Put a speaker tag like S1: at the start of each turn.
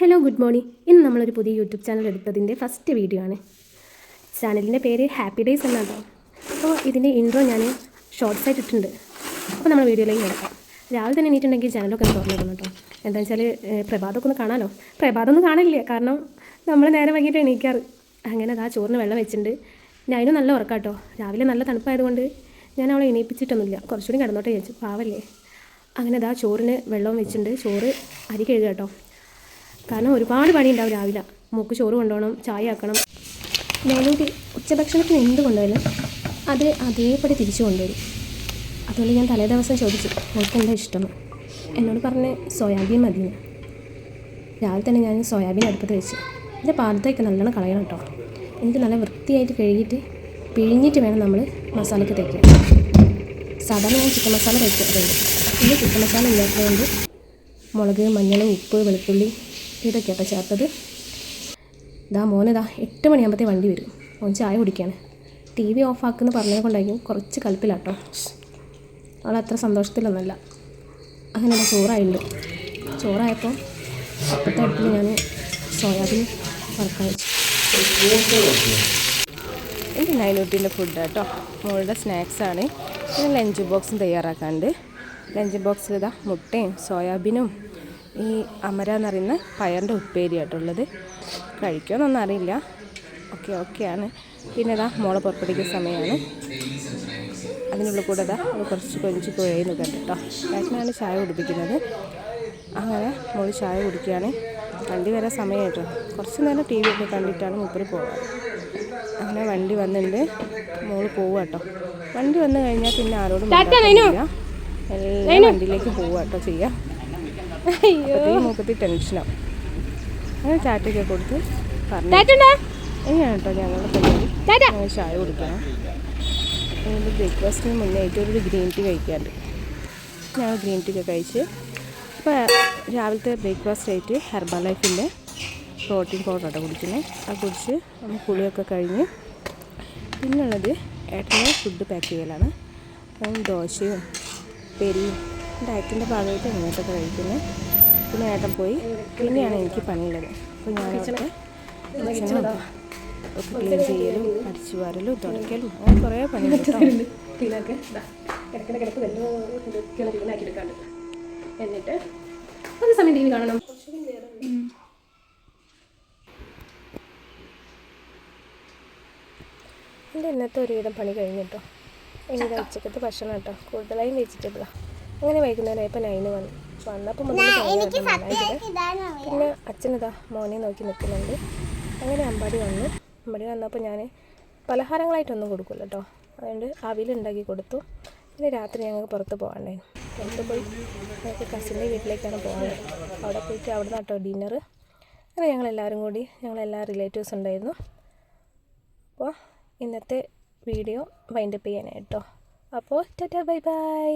S1: Hello good morning. ഇന്ന് നമ്മളൊരു പുതിയ യൂട്യൂബ് ചാനൽ എടുത്തതിൻ്റെ ഫസ്റ്റ് വീഡിയോ ആണ്. ചാനലിൻ്റെ പേര് ഹാപ്പി ഡേയ്സ് എന്നാണ്. അപ്പോൾ ഇതിൻ്റെ ഇൻട്രോ ഞാൻ ഷോർട്സ് ആയിട്ട് ഇട്ടിട്ടുണ്ട്. അപ്പോൾ നമ്മൾ വീഡിയോയിലേക്ക് കിടക്കാം. രാവിലെ തന്നെ എണീറ്റുണ്ടെങ്കിൽ ചാനലൊക്കെ ഒന്ന് തുറന്നിടണം കേട്ടോ. എന്താ വെച്ചാൽ പ്രഭാതമൊക്കെ ഒന്ന് കാണാമല്ലോ. പ്രഭാതമൊന്നും കാണില്ല, കാരണം നമ്മൾ നേരെ വൈകിട്ട് എണീക്കാറ്. അങ്ങനെ അതാ ചോറിന് വെള്ളം വെച്ചിട്ടുണ്ട്. ഞാനും നല്ല ഉറക്കാട്ടോ. രാവിലെ നല്ല തണുപ്പായതുകൊണ്ട് ഞാൻ അവളെ എണീപ്പിച്ചിട്ടൊന്നുമില്ല. കുറച്ചുകൂടി കിടന്നോട്ടെ ചോദിച്ചു, പാവല്ലേ. അങ്ങനെ അതാ ചോറിന് വെള്ളവും വെച്ചിട്ടുണ്ട്. ചോറ് അരി കഴുകുക കേട്ടോ, കാരണം ഒരുപാട് പണി ഉണ്ടാവും രാവിലെ. മൂക്ക് ചോറ് കൊണ്ടുപോകണം, ചായ ആക്കണം. മേലൂട്ടി ഉച്ചഭക്ഷണത്തിന് എന്ത് കൊണ്ടുവരും അത് അതേപടി തിരിച്ചു കൊണ്ടുവരും. അതുകൊണ്ട് ഞാൻ തലേ ദിവസം ചോദിച്ചു മോൾക്ക് എന്താ ഇഷ്ടം. എന്നോട് പറഞ്ഞ് സോയാബീൻ മതിയെന്ന്. രാവിലെ തന്നെ ഞാൻ സോയാബീൻ അടുപ്പത്ത് വെച്ച് ഇതിൻ്റെ പാലത്തേക്ക് നല്ലോണം കളയണം കേട്ടോ. എന്നിട്ട് നല്ല വൃത്തിയായിട്ട് കഴുകിയിട്ട് പിഴിഞ്ഞിട്ട് വേണം നമ്മൾ മസാലയ്ക്ക് തേക്കാൻ. സാധാരണ ഞാൻ ചിക്കൻ മസാല തേക്കാറുണ്ട്. ഇന്ന് ചിക്കൻ മസാല ഇല്ലാത്തതുകൊണ്ട് മുളക്, മഞ്ഞൾ, ഉപ്പ്, വെളുത്തുള്ളി ഇതൊക്കെയാട്ടോ ചേർത്തത്. ഇതാ മോനിതാ 8 മണിയാകുമ്പോഴത്തേ വണ്ടി വരും. മോൻ ചായ കുടിക്കുകയാണ്. ടി വി ഓഫാക്കുമെന്ന് പറഞ്ഞത് കൊണ്ടായിരിക്കും കുറച്ച് കൽപ്പിലാട്ടോ. അവളത്ര സന്തോഷത്തിലൊന്നുമല്ല. അങ്ങനെ ചോറായിട്ടുണ്ട്. ചോറായപ്പോൾ അപ്പത്തെ അടുപ്പിൽ ഞാൻ സോയാബീൻ വറുക്കാൻ വെച്ചു. ഇത് നൈനൂട്ടിൻ്റെ ഫുഡ് കേട്ടോ. മോളുടെ സ്നാക്സാണ്. പിന്നെ ലഞ്ച് ബോക്സും തയ്യാറാക്കാണ്ട്. ലഞ്ച് ബോക്സിൽ ഇതാ മുട്ടയും സോയാബീനും ഈ അമര എന്ന് പറയുന്ന പയറിൻ്റെ ഉപ്പേരി ആയിട്ടുള്ളത്. കഴിക്കുമെന്നൊന്നും അറിയില്ല. ഓക്കെയാണ്. പിന്നെ ഇതാ മോളെ പുറപ്പെടുക്കുന്ന സമയമാണ്. അതിനുള്ള കൂടെ ഇതാ കുറച്ച് കൊഞ്ച് കുഴയുന്നു കണ്ടിട്ടോ. ഏട്ടനാണ് ചായ കുടിപ്പിക്കുന്നത്. അങ്ങനെ മോൾ ചായ കുടിക്കുകയാണ്. വണ്ടി വരാൻ സമയമായിട്ടോ. കുറച്ച് നേരം ടി വി ഒക്കെ കണ്ടിട്ടാണ് മൂപ്പര് പോകാറ്. അങ്ങനെ വണ്ടി വന്നിട്ടുണ്ട്. മോള് പോവുക കേട്ടോ. വണ്ടി വന്നു കഴിഞ്ഞാൽ പിന്നെ ആരോടും എല്ലാം വണ്ടിയിലേക്ക് പോവുക കേട്ടോ ചെയ്യാം. അപ്പോഴത്തേക്കും മൂപ്പത്തി ടെൻഷനാവും. അങ്ങനെ ചാറ്റയൊക്കെ കൊടുത്ത് പറഞ്ഞു എങ്ങനെയാണ് കേട്ടോ ഞങ്ങളുടെ പരിപാടി. ചായ കുടിക്കണം. അതുകൊണ്ട് ബ്രേക്ക്ഫാസ്റ്റിന് മുന്നേ ഏറ്റവും ഒരു ഗ്രീൻ ടീ കഴിക്കാറുണ്ട്. ഞങ്ങൾ ഗ്രീൻ ടീ ഒക്കെ കഴിച്ച് ഇപ്പോൾ രാവിലത്തെ ബ്രേക്ക്ഫാസ്റ്റ് ആയിട്ട് ഹെർബൽ ലൈഫിൻ്റെ പ്രോട്ടീൻ പൗഡറാണ് കുടിക്കുന്നത്. അത് കുടിച്ച് നമ്മൾ കുളിയൊക്കെ കഴിഞ്ഞ് പിന്നുള്ളത് ഏട്ടൻ്റെ ഫുഡ് പാക്ക് ചെയ്യലാണ്. ദോശയും പെരിയും ഡയറ്റിൻ്റെ ഭാഗമായിട്ട് ഇങ്ങോട്ടൊക്കെ കഴിക്കുന്നത്. പിന്നെ ഏട്ടൻ പോയി. പിന്നെയാണ് എനിക്ക് പണിയുള്ളത്. അപ്പോൾ ഞാനവിടെ ഒക്കെ ക്ലീൻ ചെയ്യലും അടിച്ചു വാരലും തുടയ്ക്കലും അങ്ങനെ കുറേ പണി ക്ലീനാക്കി എടുക്കാണ്ട്. എന്നിട്ട് ഒരു സമയം ടി വി കാണണം. എൻ്റെ ഇന്നത്തെ ഒരുവിധം പണി കഴിഞ്ഞിട്ടോ. എനിക്ക് ഉച്ചക്കത്തെ ഭക്ഷണം കേട്ടോ കൂടുതലായും വെജിറ്റബിളാണ്. അങ്ങനെ വൈകുന്നേരം ഇപ്പോൾ 9 വന്നപ്പോൾ മുതൽ പിന്നെ അച്ഛനിതാ മോനെ നോക്കി നിൽക്കുന്നുണ്ട്. അങ്ങനെ അമ്പാടി വന്നപ്പോൾ ഞാൻ പലഹാരങ്ങളായിട്ടൊന്നും കൊടുക്കില്ല കേട്ടോ. അതുകൊണ്ട് അവിലുണ്ടാക്കി കൊടുത്തു. പിന്നെ രാത്രി ഞങ്ങൾക്ക് പുറത്ത് പോകാണ്ടായിരുന്നു. പുറത്ത് പോയി ഞങ്ങൾക്ക് കസിൻ്റെ വീട്ടിലേക്കാണ് പോകുന്നത്. അവിടെ പോയിട്ട് അവിടെ നിന്നാട്ടോ ഡിന്നർ. അങ്ങനെ ഞങ്ങളെല്ലാ റിലേറ്റീവ്സ് ഉണ്ടായിരുന്നു. അപ്പോൾ ഇന്നത്തെ വീഡിയോ വൈൻഡപ്പ് ചെയ്യാനായിട്ടോ. അപ്പോൾ ടാറ്റാ ബൈ ബൈ.